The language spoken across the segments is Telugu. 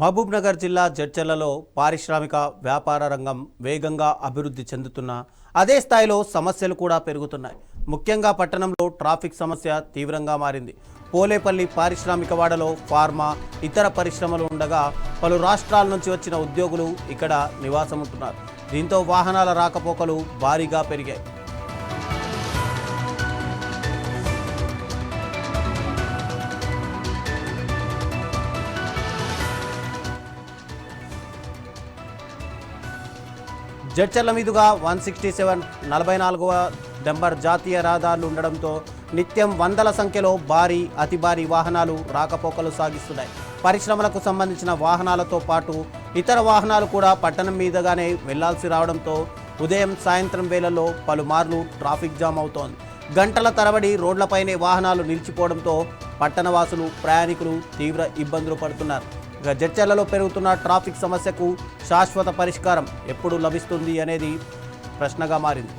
మహబూబ్నగర్ జిల్లా జడ్చర్లలో పారిశ్రామిక వ్యాపార రంగం వేగంగా అభివృద్ధి చెందుతున్న అదే స్థాయిలో సమస్యలు కూడా పెరుగుతున్నాయి. ముఖ్యంగా పట్టణంలో ట్రాఫిక్ సమస్య తీవ్రంగా మారింది. పోలేపల్లి పారిశ్రామిక వాడలో ఫార్మా ఇతర పరిశ్రమలు ఉండగా పలు రాష్ట్రాల నుంచి వచ్చిన ఉద్యోగులు ఇక్కడ నివాసం ఉంటున్నారు. దీంతో వాహనాల రాకపోకలు భారీగా పెరిగాయి. జడ్చర్ల మీదుగా 167 44వ నెంబర్ జాతీయ రహదారులు ఉండడంతో నిత్యం వందల సంఖ్యలో భారీ అతి భారీ వాహనాలు రాకపోకలు సాగిస్తున్నాయి. పరిశ్రమలకు సంబంధించిన వాహనాలతో పాటు ఇతర వాహనాలు కూడా పట్టణం మీదుగానే వెళ్లాల్సి రావడంతో ఉదయం సాయంత్రం వేళల్లో పలుమార్లు ట్రాఫిక్ జామ్ అవుతోంది. గంటల తరబడి రోడ్లపైనే వాహనాలు నిలిచిపోవడంతో పట్టణవాసులు ప్రయాణికులు తీవ్ర ఇబ్బందులు పడుతున్నారు. జడ్చర్లలో పెరుగుతున్న ట్రాఫిక్ సమస్యకు శాశ్వత పరిష్కారం ఎప్పుడు లభిస్తుంది అనేది ప్రశ్నగా మారింది.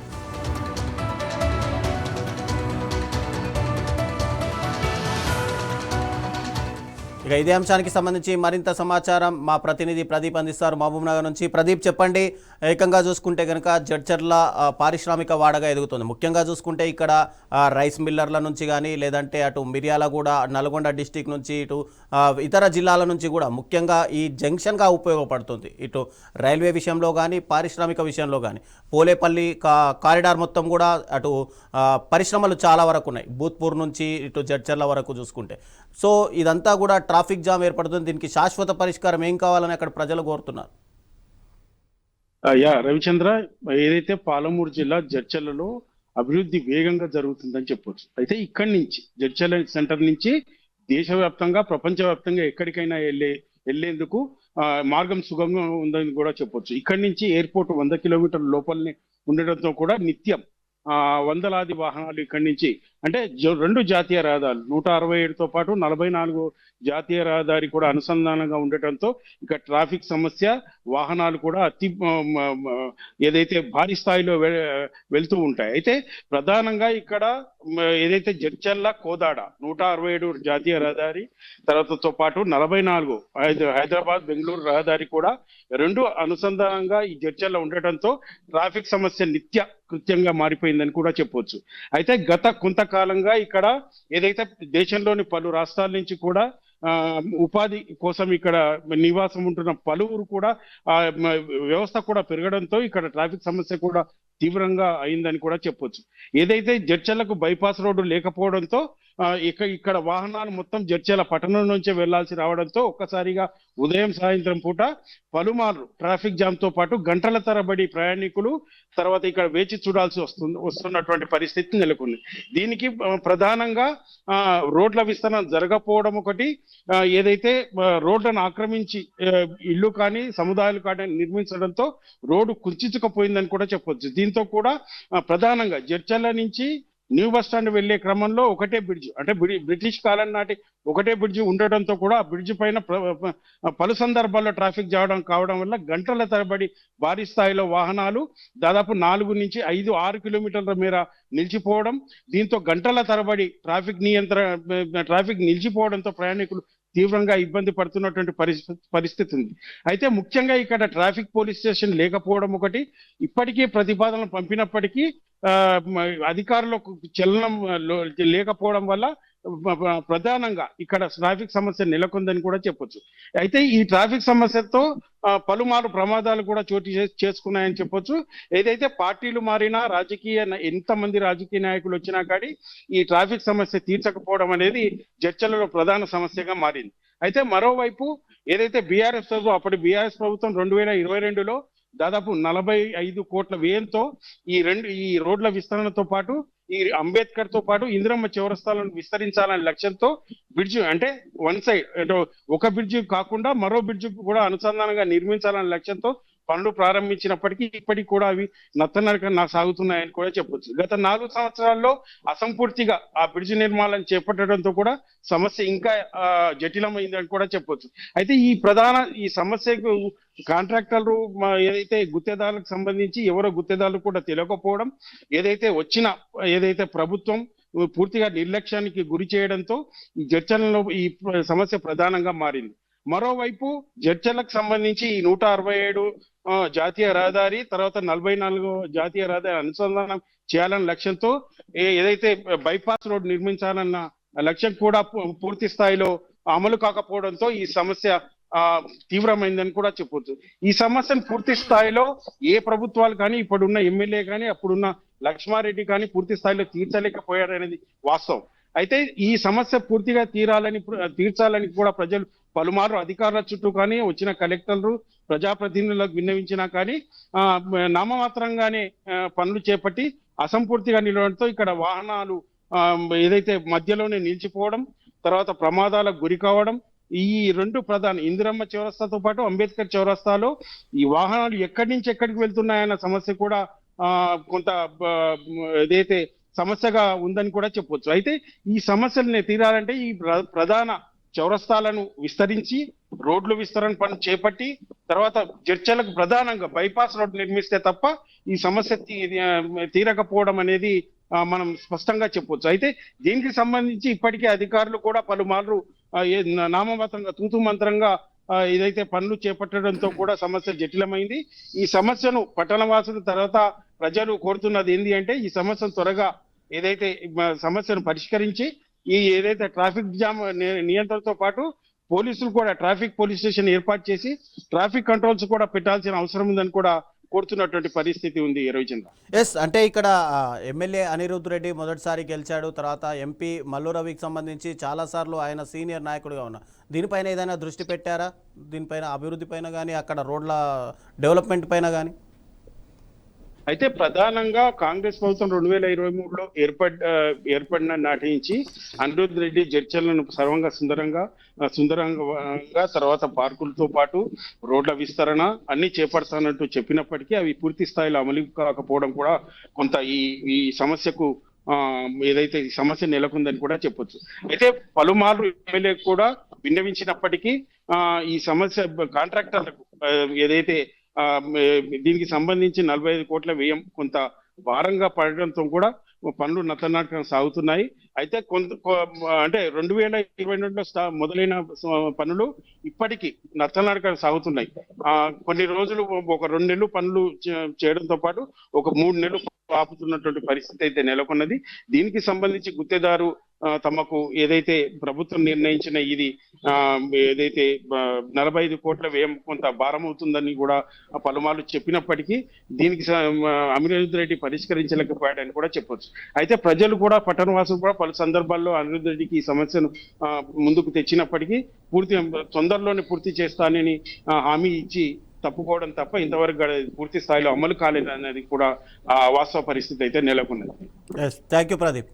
ఇక ఇదే అంశానికి సంబంధించి మరింత సమాచారం మా ప్రతినిధి ప్రదీప్ అందిస్తారు మహబూబ్నగర్ నుంచి. ప్రదీప్, చెప్పండి. ఏకంగా చూసుకుంటే కనుక జడ్చర్ల పారిశ్రామిక వాడగా ఎదుగుతుంది. ముఖ్యంగా చూసుకుంటే ఇక్కడ రైస్ మిల్లర్ల నుంచి కానీ లేదంటే అటు మిర్యాలగూడ నల్గొండ డిస్టిక్ నుంచి ఇటు ఇతర జిల్లాల నుంచి కూడా ముఖ్యంగా ఈ జంక్షన్గా ఉపయోగపడుతుంది. ఇటు రైల్వే విషయంలో కానీ పారిశ్రామిక విషయంలో కానీ పోలేపల్లి కారిడార్ మొత్తం కూడా అటు పరిశ్రమలు చాలా వరకు ఉన్నాయి. భూత్పూర్ నుంచి ఇటు జడ్చర్ల వరకు చూసుకుంటే సో ఇదంతా కూడా ట్రాఫిక్ జామ్ ఏర్పడుతుంది. దీనికి శాశ్వత పరిష్కారం ఏం కావాలని అక్కడ ప్రజలు కోరుతున్నారు. రవిచంద్ర, ఏదైతే పాలమూరు జిల్లా జడ్చర్లలో అభివృద్ధి వేగంగా జరుగుతుందని చెప్పొచ్చు. అయితే ఇక్కడి నుంచి జడ్చర్ల సెంటర్ నుంచి దేశవ్యాప్తంగా ప్రపంచవ్యాప్తంగా ఎక్కడికైనా వెళ్లేందుకు మార్గం సుగమంగా ఉందని కూడా చెప్పొచ్చు. ఇక్కడి నుంచి ఎయిర్పోర్ట్ 100 కిలోమీటర్ల లోపలనే ఉండడంతో కూడా నిత్యం వందలాది వాహనాలు ఇక్కడి నుంచి అంటే 2 జాతీయ రహదారులు 167తో పాటు 44 జాతీయ రహదారి కూడా అనుసంధానంగా ఉండటంతో ఇక ట్రాఫిక్ సమస్య వాహనాలు కూడా ఏదైతే భారీ స్థాయిలో వెళ్తూ ఉంటాయి. అయితే ప్రధానంగా ఇక్కడ ఏదైతే జడ్చర్ల కోదాడ 167 జాతీయ రహదారి తర్వాతతో పాటు 44 హైదరాబాద్ బెంగళూరు రహదారి కూడా 2 అనుసంధానంగా ఈ జడ్చర్ల ఉండటంతో ట్రాఫిక్ సమస్య నిత్య కృత్యంగా మారిపోయిందని కూడా చెప్పవచ్చు. అయితే గత కొంతకాలంగా ఇక్కడ ఏదైతే దేశంలోని పలు రాష్ట్రాల నుంచి కూడా ఉపాధి కోసం ఇక్కడ నివాసం ఉంటున్న పలువురు కూడా వ్యవస్థ కూడా పెరగడంతో ఇక్కడ ట్రాఫిక్ సమస్య కూడా తీవ్రంగా అయిందని కూడా చెప్పొచ్చు. ఏదైతే జడ్చర్లకు బైపాస్ రోడ్డు లేకపోవడంతో ఇక్కడ వాహనాలు మొత్తం జడ్చర్ల పట్టణం నుంచే వెళ్లాల్సి రావడంతో ఒక్కసారిగా ఉదయం సాయంత్రం పూట పలుమార్లు ట్రాఫిక్ జామ్ తో పాటు గంటల తరబడి ప్రయాణికులు తర్వాత ఇక్కడ వేచి చూడాల్సి వస్తున్నటువంటి పరిస్థితి నెలకొంది. దీనికి ప్రధానంగా రోడ్ల విస్తరణ జరగకపోవడం ఒకటి, ఏదైతే రోడ్లను ఆక్రమించి ఇల్లు కానీ సముదాయాలు కానీ నిర్మించడంతో రోడ్డు కుంచుకుపోయిందని కూడా చెప్పొచ్చు. దీంతో కూడా ప్రధానంగా జడ్చర్ల నుంచి న్యూ బస్ స్టాండ్ వెళ్లే క్రమంలో ఒకటే బ్రిడ్జ్ అంటే బ్రిటిష్ కాలం నాటి ఒకటే బ్రిడ్జ్ ఉండటంతో కూడా ఆ బ్రిడ్జ్ పైన పలు సందర్భాల్లో ట్రాఫిక్ కావడం వల్ల గంటల తరబడి భారీ స్థాయిలో వాహనాలు దాదాపు 4 నుంచి 5-6 కిలోమీటర్ల మేర నిలిచిపోవడం, దీంతో గంటల తరబడి ట్రాఫిక్ నిలిచిపోవడంతో ప్రయాణికులు తీవ్రంగా ఇబ్బంది పడుతున్నటువంటి పరిస్థితి ఉంది. అయితే ముఖ్యంగా ఇక్కడ ట్రాఫిక్ పోలీస్ స్టేషన్ లేకపోవడం ఒకటి, ఇప్పటికీ ప్రతిపాదనలు పంపినప్పటికీ అధికారులకు చలనం లేకపోవడం వల్ల ప్రధానంగా ఇక్కడ ట్రాఫిక్ సమస్య నెలకొందని కూడా చెప్పొచ్చు. అయితే ఈ ట్రాఫిక్ సమస్యతో పలుమార్లు ప్రమాదాలు కూడా చోటు చేసుకున్నాయని చెప్పొచ్చు. ఏదైతే పార్టీలు మారినా ఎంతమంది రాజకీయ నాయకులు వచ్చినా కానీ ఈ ట్రాఫిక్ సమస్య తీర్చకపోవడం అనేది చర్చలలో ప్రధాన సమస్యగా మారింది. అయితే మరోవైపు ఏదైతే అప్పటి బీఆర్ఎస్ ప్రభుత్వం 2022లో దాదాపు 45 కోట్ల వ్యయంతో ఈ రోడ్ల విస్తరణతో పాటు ఈ అంబేద్కర్ తో పాటు ఇందిరమ్మ చౌరస్తాలను విస్తరించాలనే లక్ష్యంతో బ్రిడ్జ్ అంటే వన్ సైడ్ అంటే ఒక బ్రిడ్జ్ కాకుండా మరో బ్రిడ్జ్ కూడా అనుసంధానంగా నిర్మించాలనే లక్ష్యంతో పనులు ప్రారంభించినప్పటికీ ఇప్పటికి కూడా అవి నత్తనరకంగా సాగుతున్నాయని కూడా చెప్పొచ్చు. గత 4 సంవత్సరాల్లో అసంపూర్తిగా ఆ బ్రిడ్జ్ నిర్మాణం చేపట్టడంతో కూడా సమస్య ఇంకా జటిలమైందని కూడా చెప్పొచ్చు. అయితే ఈ సమస్యకు కాంట్రాక్టర్లు ఏదైతే గుత్తేదారులకు సంబంధించి ఎవరో గుత్తేదారులు కూడా తెలియకపోవడం, ఏదైతే ప్రభుత్వం పూర్తిగా నిర్లక్ష్యానికి గురి చేయడంతో ఈ చర్చలలో ఈ సమస్య ప్రధానంగా మారింది. మరోవైపు జడ్చర్లకు సంబంధించి ఈ 167 జాతీయ రహదారి, తర్వాత 44 జాతీయ రహదారి అనుసంధానం చేయాలన్న లక్ష్యంతో ఏదైతే బైపాస్ రోడ్ నిర్మించాలన్న లక్ష్యం కూడా పూర్తి స్థాయిలో అమలు కాకపోవడంతో ఈ సమస్య తీవ్రమైందని కూడా చెప్పొచ్చు. ఈ సమస్యను పూర్తి స్థాయిలో ఏ ప్రభుత్వాలు కానీ, ఇప్పుడున్న ఎమ్మెల్యే కానీ, అప్పుడున్న లక్ష్మారెడ్డి కానీ పూర్తి స్థాయిలో తీర్చలేకపోయారనేది వాస్తవం. అయితే ఈ సమస్య పూర్తిగా తీర్చాలని కూడా ప్రజలు పలుమార్లు అధికారుల చుట్టూ కానీ, వచ్చిన కలెక్టర్లు, ప్రజాప్రతినిధులకు విన్నవించినా కానీ నామమాత్రంగానే పనులు చేపట్టి అసంపూర్తిగా నిలవడంతో ఇక్కడ వాహనాలు ఏదైతే మధ్యలోనే నిలిచిపోవడం, తర్వాత ప్రమాదాలకు గురి కావడం, ఈ రెండు ప్రధాన ఇందిరమ్మ చౌరస్తాతో పాటు అంబేద్కర్ చౌరస్తాలో ఈ వాహనాలు ఎక్కడి నుంచి ఎక్కడికి వెళ్తున్నాయన్న సమస్య కూడా కొంత ఏదైతే సమస్యగా ఉందని కూడా చెప్పొచ్చు. అయితే ఈ సమస్యల్ని తీరాలంటే ఈ ప్రధాన చౌరస్తాలను విస్తరించి రోడ్లు విస్తరణ పనులు చేపట్టి తర్వాత చర్చలకు ప్రధానంగా బైపాస్ రోడ్ నిర్మిస్తే తప్ప ఈ సమస్య తీరకపోవడం అనేది మనం స్పష్టంగా చెప్పొచ్చు. అయితే దీనికి సంబంధించి ఇప్పటికే అధికారులు కూడా పలుమార్లు నామమాత్రంగా తూతు మంత్రంగా ఏదైతే పనులు చేపట్టడంతో కూడా సమస్య జటిలమైంది. ఈ సమస్యను పట్టణవాసులు తర్వాత ప్రజలు కోరుతున్నది ఏంటి అంటే ఈ సమస్యను త్వరగా ఏదైతే సమస్యను పరిష్కరించి ఈ ఏదైతే ట్రాఫిక్ జామ్ నియంత్రణతో పాటు పోలీసులు కూడా ట్రాఫిక్ పోలీస్ స్టేషన్ ఏర్పాటు చేసి ట్రాఫిక్ కంట్రోల్స్ కూడా పెట్టాల్సిన అవసరం ఉందని కూడా కోరుతున్నటువంటి పరిస్థితి ఉంది. రవిచంద్ర, ఎస్, అంటే ఇక్కడ ఎమ్మెల్యే అనిరుద్ రెడ్డి మొదటిసారి గెలిచాడు, తర్వాత ఎంపీ మల్లు రవికి సంబంధించి చాలాసార్లు ఆయన సీనియర్ నాయకుడిగా ఉన్నారు. దీనిపైన ఏదైనా దృష్టి పెట్టారా? దీనిపైన అభివృద్ధి పైన కానీ, అక్కడ రోడ్ల డెవలప్మెంట్ పైన కానీ? అయితే ప్రధానంగా కాంగ్రెస్ ప్రభుత్వం 2023లో ఏర్పడిన నాటి నుంచి అనిరుద్ రెడ్డి జడ్చర్లను సర్వంగా సుందరంగా తర్వాత పార్కులతో పాటు రోడ్ల విస్తరణ అన్ని చేపడతానంటూ చెప్పినప్పటికీ అవి పూర్తి స్థాయిలో అమలు కాకపోవడం కూడా కొంత ఈ సమస్యకు ఏదైతే ఈ సమస్య నెలకొందని కూడా చెప్పొచ్చు. అయితే పలుమార్లు ఎమ్మెల్యే కూడా విన్నవించినప్పటికీ ఈ సమస్య కాంట్రాక్టర్లకు ఏదైతే దీనికి సంబంధించి 45 కోట్ల వ్యయం కొంత భారంగా పడడంతో కూడా పనులు నత్తనాటకం సాగుతున్నాయి. అయితే అంటే 2022లో మొదలైన పనులు ఇప్పటికీ నత్తనాటకం సాగుతున్నాయి. కొన్ని రోజులు ఒక 2 నెలలు పనులు చేయడంతో పాటు ఒక 3 నెలలు ఆపుతున్నటువంటి పరిస్థితి అయితే నెలకొన్నది. దీనికి సంబంధించి గుత్తేదారు తమకు ఏదైతే ప్రభుత్వం నిర్ణయించిన ఇది ఏదైతే 45 కోట్ల వ్యయం కొంత భారం అవుతుందని కూడా పలుమార్లు చెప్పినప్పటికీ దీనికి అనిరుద్ రెడ్డి పరిష్కరించలేకపోయాడని కూడా చెప్పొచ్చు. అయితే ప్రజలు కూడా పట్టణవాసులు కూడా పలు సందర్భాల్లో అనిరుద్ రెడ్డికి ఈ సమస్యను ముందుకు తెచ్చినప్పటికీ తొందరలోనే పూర్తి చేస్తానని హామీ ఇచ్చి తప్పుకోవడం తప్ప ఇంతవరకు పూర్తి స్థాయిలో అమలు కాలేదు అనేది కూడా వాస్తవ పరిస్థితి అయితే నెలకొన్నది. Thank you Pradeep.